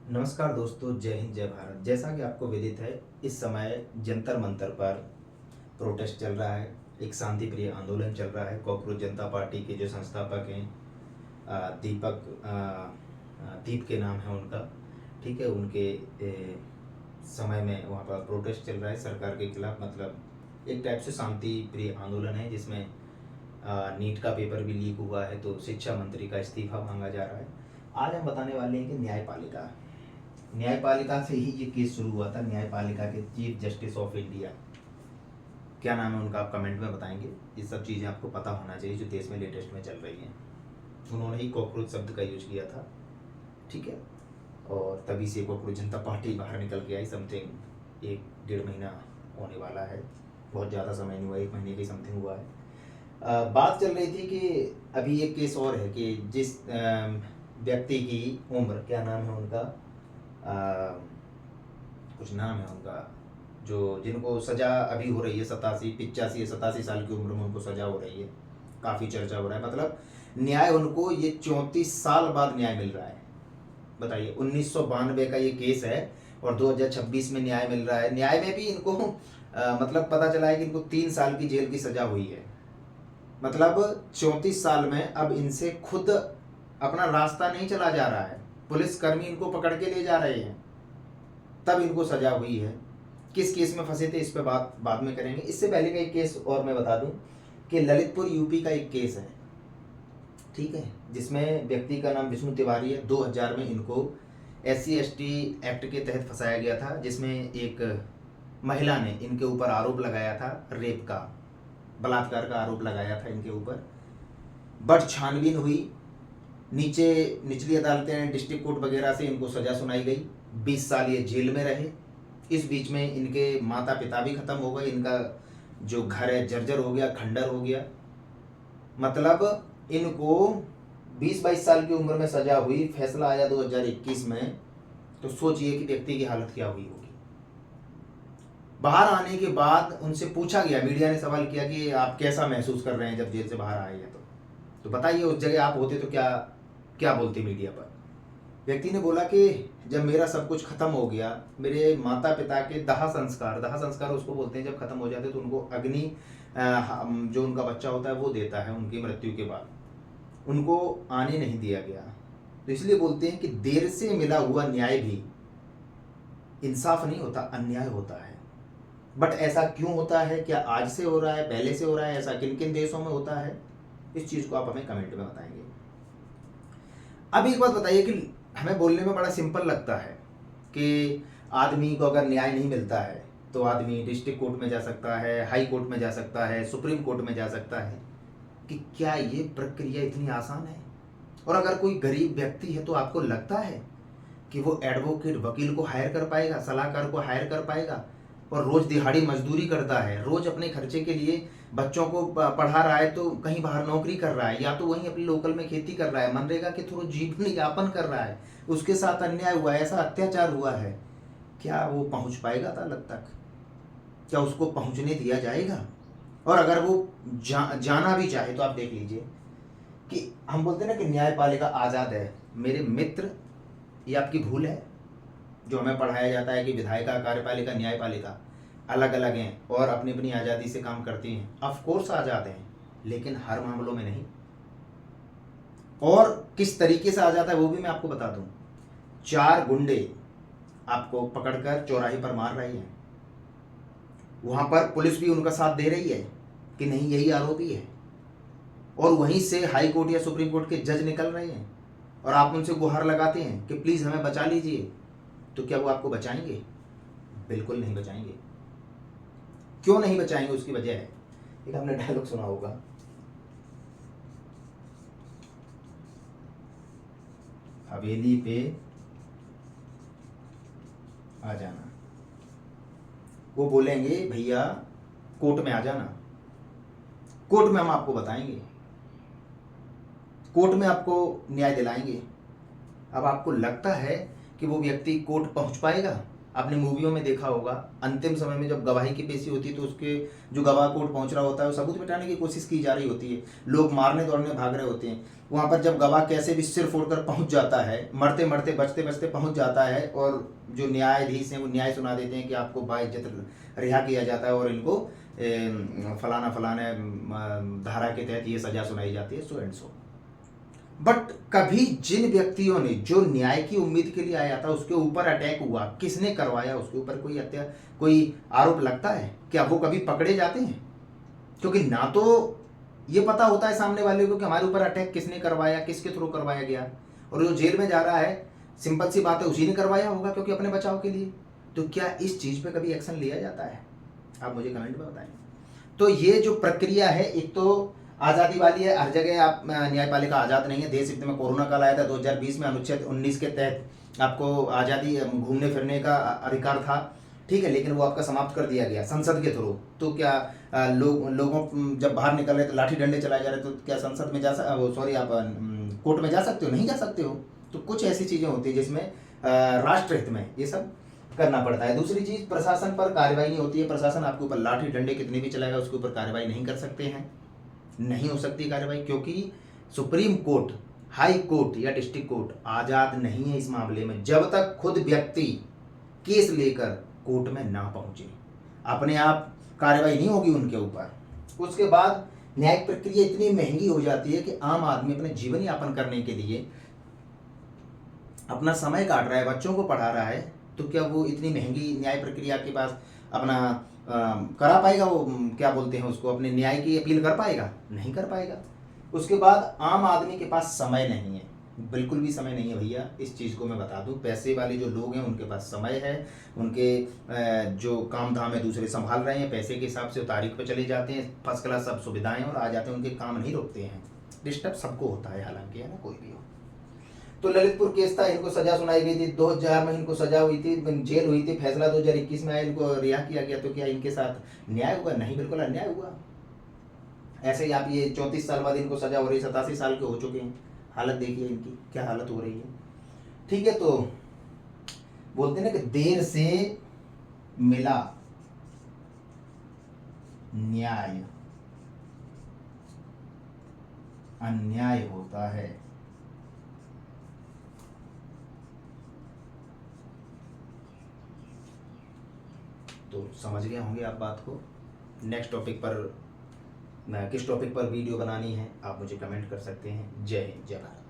नमस्कार दोस्तों, जय हिंद जय भारत। जैसा कि आपको विदित है, इस समय जंतर मंतर पर प्रोटेस्ट चल रहा है। एक शांति प्रिय आंदोलन चल रहा है। कॉकरोच जनता पार्टी के जो संस्थापक हैं, दीप के नाम है उनका, ठीक है, उनके समय में वहाँ पर प्रोटेस्ट चल रहा है सरकार के खिलाफ। मतलब एक टाइप से शांति प्रिय आंदोलन है, जिसमें नीट का पेपर भी लीक हुआ है, तो शिक्षा मंत्री का इस्तीफा मांगा जा रहा है। आज हम बताने वाले हैं कि न्यायपालिका से ही ये केस शुरू हुआ था। न्यायपालिका के चीफ जस्टिस ऑफ इंडिया, क्या नाम है उनका, आप कमेंट में बताएंगे। ये सब चीज़ें आपको पता होना चाहिए जो देश में लेटेस्ट में चल रही हैं। उन्होंने ही कॉकरोच शब्द का यूज किया था, ठीक है, और तभी से कॉकरोच जनता पार्टी बाहर निकल के आई। समथिंग 1-1.5 महीना होने वाला है, बहुत ज़्यादा समय नहीं हुआ, 1 महीने की समथिंग हुआ है। बात चल रही थी कि अभी एक केस और है कि जिस व्यक्ति की उम्र, क्या नाम है उनका, कुछ नाम है उनका, जो जिनको सज़ा अभी हो रही है, 87 साल की उम्र में उनको सज़ा हो रही है। काफ़ी चर्चा हो रहा है, मतलब न्याय उनको ये 34 साल बाद न्याय मिल रहा है। बताइए, 1992 का ये केस है और 2026 में न्याय मिल रहा है। न्याय में भी इनको मतलब पता चला है कि इनको 3 साल की जेल की सज़ा हुई है। मतलब 34 साल में अब इनसे खुद अपना रास्ता नहीं चला जा रहा है, पुलिसकर्मी इनको पकड़ के ले जा रहे हैं, तब इनको सजा हुई है। किस केस में फंसे थे इस पे बात बाद में करेंगे। इससे पहले का एक केस और मैं बता दूं कि ललितपुर यूपी का एक केस है, ठीक है, जिसमें व्यक्ति का नाम विष्णु तिवारी है। 2000 में इनको SC/ST एक्ट के तहत फंसाया गया था, जिसमें एक महिला ने इनके ऊपर आरोप लगाया था, रेप का, बलात्कार का आरोप लगाया था इनके ऊपर। बट छानबीन हुई, निचली अदालतें, डिस्ट्रिक्ट कोर्ट वगैरह से इनको सज़ा सुनाई गई। 20 साल ये जेल में रहे। इस बीच में इनके माता पिता भी ख़त्म हो गए, इनका जो घर है जर्जर हो गया, खंडर हो गया। मतलब इनको 20-22 साल की उम्र में सज़ा हुई, फैसला आया 2021 में। तो सोचिए कि व्यक्ति की हालत क्या हुई होगी। बाहर आने के बाद उनसे पूछा गया, मीडिया ने सवाल किया कि आप कैसा महसूस कर रहे हैं जब जेल से बाहर आए हैं, तो बताइए उस जगह आप होते तो क्या क्या बोलते मीडिया पर। व्यक्ति ने बोला कि जब मेरा सब कुछ खत्म हो गया, मेरे माता पिता के दाह संस्कार उसको बोलते हैं, जब खत्म हो जाते तो उनको अग्नि, जो उनका बच्चा होता है वो देता है उनकी मृत्यु के बाद, उनको आने नहीं दिया गया। तो इसलिए बोलते हैं कि देर से मिला हुआ न्याय भी इंसाफ नहीं होता, अन्याय होता है। बट ऐसा क्यों होता है? क्या आज से हो रहा है, पहले से हो रहा है? ऐसा किन किन देशों में होता है? इस चीज़ को आप हमें कमेंट में बताएंगे। अब एक बात बताइए कि हमें बोलने में बड़ा सिंपल लगता है कि आदमी को अगर न्याय नहीं मिलता है तो आदमी डिस्ट्रिक्ट कोर्ट में जा सकता है, हाई कोर्ट में जा सकता है, सुप्रीम कोर्ट में जा सकता है, कि क्या ये प्रक्रिया इतनी आसान है? और अगर कोई गरीब व्यक्ति है तो आपको लगता है कि वो एडवोकेट, वकील को हायर कर पाएगा, सलाहकार को हायर कर पाएगा? और रोज दिहाड़ी मजदूरी करता है, रोज अपने खर्चे के लिए बच्चों को पढ़ा रहा है, तो कहीं बाहर नौकरी कर रहा है, या तो वहीं अपनी लोकल में खेती कर रहा है, मनरेगा के थ्रू जीवन यापन कर रहा है, उसके साथ अन्याय हुआ है, ऐसा अत्याचार हुआ है, क्या वो पहुंच पाएगा अदालत तक? क्या उसको पहुंचने दिया जाएगा? और अगर वो जाना भी चाहे तो आप देख लीजिए कि हम बोलते हैं ना कि न्यायपालिका आज़ाद है। मेरे मित्र, ये आपकी भूल है। जो हमें पढ़ाया जाता है कि विधायिका, कार्यपालिका, न्यायपालिका अलग अलग हैं और अपनी अपनी आज़ादी से काम करती हैं। ऑफ कोर्स आज़ाद हैं, लेकिन हर मामलों में नहीं। और किस तरीके से आज़ाद है वो भी मैं आपको बता दूं। 4 गुंडे आपको पकड़कर चौराहे पर मार रहे हैं, वहां पर पुलिस भी उनका साथ दे रही है कि नहीं यही आरोपी है, और वहीं से हाई कोर्ट या सुप्रीम कोर्ट के जज निकल रहे हैं और आप उनसे गुहार लगाते हैं कि प्लीज़ हमें बचा लीजिए। तो क्या वो आपको बचाएंगे? बिल्कुल नहीं बचाएंगे। क्यों नहीं बचाएंगे? उसकी वजह है, एक आपने डायलॉग सुना होगा, हवेली पे आ जाना। वो बोलेंगे भैया कोर्ट में आ जाना, कोर्ट में हम आपको बताएंगे, कोर्ट में आपको न्याय दिलाएंगे। अब आपको लगता है कि वो व्यक्ति कोर्ट पहुंच पाएगा? आपने मूवियों में देखा होगा, अंतिम समय में जब गवाही की पेशी होती है तो उसके जो गवाह कोर्ट पहुंच रहा होता है वो सबूत मिटाने की कोशिश की जा रही होती है, लोग मारने दौड़ने भाग रहे होते हैं। वहाँ पर जब गवाह कैसे भी सिर फोड़कर पहुंच जाता है, मरते मरते बचते बचते पहुंच जाता है, और जो न्यायाधीश हैं वो न्याय सुना देते हैं कि आपको बाइज्जत रिहा किया जाता है और इनको फलाना फलाने धारा के तहत ये सजा सुनाई जाती है, सो एंड सो। बट कभी जिन व्यक्तियों ने जो न्याय की उम्मीद के लिए आया था उसके ऊपर अटैक हुआ, किसने करवाया, उसके ऊपर कोई आरोप लगता है क्या? वो कभी पकड़े जाते हैं? क्योंकि ना तो ये पता होता है सामने वाले को कि हमारे ऊपर अटैक किसने करवाया, किसके थ्रू करवाया गया, और जो जेल में जा रहा है सिंपल सी बात है उसी ने करवाया होगा क्योंकि अपने बचाव के लिए। तो क्या इस चीज पे कभी एक्शन लिया जाता है? आप मुझे कमेंट में बताएं। तो ये जो प्रक्रिया है, एक तो आज़ादी वाली है, हर जगह आप न्यायपालिका आज़ाद नहीं है। देश हित में कोरोना काल आया था 2020 में, अनुच्छेद 19 के तहत आपको आज़ादी घूमने फिरने का अधिकार था, ठीक है, लेकिन वो आपका समाप्त कर दिया गया संसद के थ्रू। तो क्या लोगों जब बाहर निकल रहे तो लाठी डंडे चलाए जा रहे, तो क्या संसद में आप कोर्ट में जा सकते हो? नहीं जा सकते हो। तो कुछ ऐसी चीज़ें होती है जिसमें राष्ट्र हित में ये सब करना पड़ता है। दूसरी चीज़, प्रशासन पर कार्रवाई नहीं होती है। प्रशासन आपके ऊपर लाठी डंडे कितने भी चलाएगा, उसके ऊपर कार्रवाई नहीं कर सकते हैं, नहीं हो सकती कार्रवाई, क्योंकि सुप्रीम कोर्ट, हाई कोर्ट या डिस्ट्रिक्ट कोर्ट आज़ाद नहीं है इस मामले में, जब तक खुद व्यक्ति केस लेकर कोर्ट में ना पहुंचे, अपने आप कार्रवाई नहीं होगी उनके ऊपर। उसके बाद न्यायिक प्रक्रिया इतनी महंगी हो जाती है कि आम आदमी अपने जीवन यापन करने के लिए अपना समय काट रहा है, बच्चों को पढ़ा रहा है, तो क्या वो इतनी महंगी न्याय प्रक्रिया के पास अपना करा पाएगा? वो क्या बोलते हैं उसको, अपने न्याय की अपील कर पाएगा? नहीं कर पाएगा। उसके बाद आम आदमी के पास समय नहीं है, बिल्कुल भी समय नहीं है भैया। इस चीज़ को मैं बता दूं, पैसे वाले जो लोग हैं उनके पास समय है, उनके जो काम धाम है दूसरे संभाल रहे हैं, पैसे के हिसाब से तारीख पे चले जाते हैं, फर्स्ट क्लास सब सुविधाएं और आ जाते हैं, उनके काम नहीं रुकते हैं। डिस्टर्ब सबको होता है, हालांकि, है ना, कोई भी हो। तो ललितपुर केस था, इनको सजा सुनाई गई थी, 2000 में इनको सजा हुई थी, जेल हुई थी, फैसला 2021 में आया, इनको रिहा किया गया। तो क्या इनके साथ न्याय हुआ? नहीं, बिल्कुल अन्याय हुआ। ऐसे ही आप ये 34 साल बाद इनको सजा हो रही, 87 साल के हो चुके हैं, हालत देखिए इनकी क्या हालत हो रही है, ठीक है। तो बोलते हैं ना कि देर से मिला न्याय अन्याय होता है। तो समझ गए होंगे आप बात को। नेक्स्ट टॉपिक पर किस टॉपिक पर वीडियो बनानी है आप मुझे कमेंट कर सकते हैं। जय हिंद, जय भारत।